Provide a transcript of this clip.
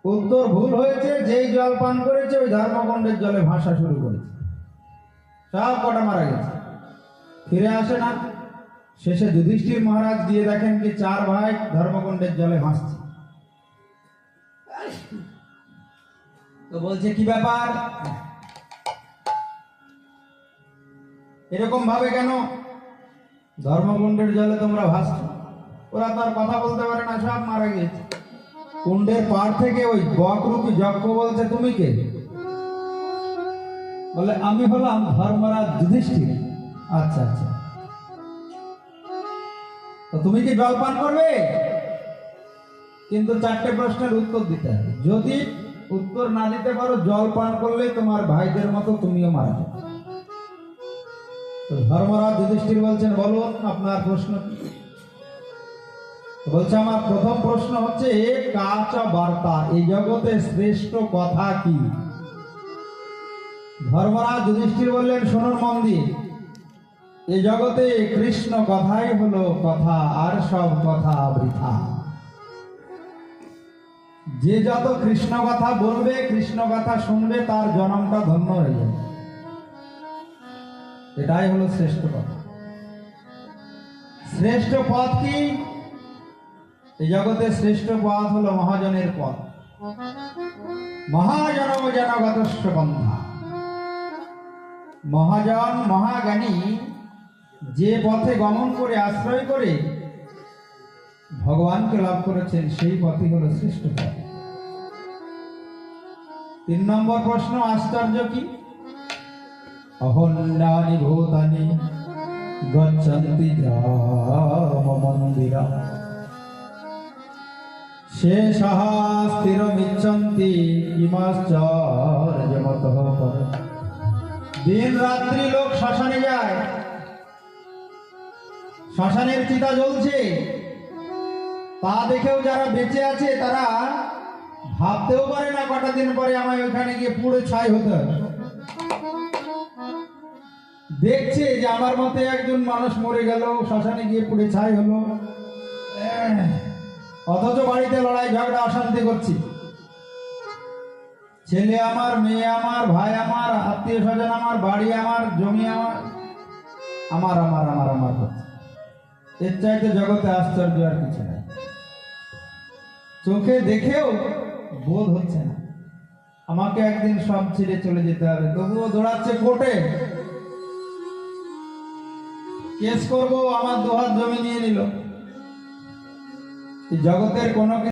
উত্তর ভুল হয়েছে। যেই জল পান করেছে ওই ধর্মকুণ্ডের জলে ভাসা শুরু করেছে, সব কটা মারা গেছে, ফিরে আসে না। শেষে যুধিষ্ঠির মহারাজ গিয়ে দেখেন কি 4 ভাই ধর্মকুণ্ডের জলে ভাসছে। তো বলছে কি ব্যাপার, এরকম ভাবে কেন ধর্মকুণ্ডের জলে তোমরা ভাসছো? ওরা তো আর কথা বলতে পারে না, সব মারা গিয়েছে। কুণ্ডের পার থেকে ওই বকরূপী যক্ষ বলছে, তুমি কে? বলে আমি হলাম ধর্মরাজ যুধিষ্ঠির। আচ্ছা আচ্ছা, তো তুমি কি জল পান করবে? কিন্তু 4টে প্রশ্নের উত্তর দিতে হবে। যদি উত্তর না দিতে পারো, জল পান করলে তোমার ভাইদের মতো তুমিও মারা যাবে। তো ধর্মরাজ যুধিষ্ঠির বলছেন, বলুন আপনার প্রশ্ন কি? বলছে আমার প্রথম প্রশ্ন হচ্ছে, কাচ বার্তা, এই জগতে শ্রেষ্ঠ কথা কি? ধর্মরাজ যুধিষ্ঠির বললেন, শুনুন মন দিয়ে, এই জগতে কৃষ্ণ কথাই হলো কথা, আর সব কথা বৃথা। যে যত কৃষ্ণ কথা বলবে, কৃষ্ণ কথা শুনবে, তার জন্মটা ধন্য হয়ে যাবে। এটাই হলো শ্রেষ্ঠ কথা। শ্রেষ্ঠ পথ কি? এই জগতে শ্রেষ্ঠ পথ হলো মহাজনের পথ। মহাজনম জনগতস্য বন্ধা। মহাজন মহাজ্ঞানী যে পথে গমন করে, আশ্রয় করে ভগবানকে লাভ করেছেন, সেই পথই হলো শ্রেষ্ঠ পথ। 3 নম্বর প্রশ্ন, আশ্চর্য কি? অহন্যানি ভূতানি গচ্ছন্তি গ্রাম মন্দিরা শেষাঃ স্থিরমিচ্ছন্তি কিমাশ্চর্যমতঃ পরম। দিন রাত্রি লোক শ্মশানে যায়, শ্মশানের চিতা জ্বলছে, তা দেখেও যারা বেঁচে আছে তারা ভাবতেও পারে না কটা দিন পরে আমায় ওখানে গিয়ে পুড়ে ছাই হতে হবে। দেখছে যে আমার মতে একজন মানুষ মরে গেল, শ্মশানে গিয়ে পুড়ে ছাই হলো, অথচ বাড়িতে লড়াই ঝগড়া অশান্তি করছি। ছেলে আমার, মেয়ে আমার, ভাই আমার, আত্মীয় স্বজন আমার, বাড়ি আমার, জমি আমার, আমার আমার আমার আমার হচ্ছে। এর চাইতে জগতে আশ্চর্য আর কিছু নাই। চোখে দেখেও বোধ হচ্ছে না, আমাকে একদিন সব ছেড়ে চলে যেতে হবে, তবুও দৌড়াচ্ছে কোর্টে, কেস করবো, আমার 2 হাত জমি নিয়ে নিল। জগতের কোনো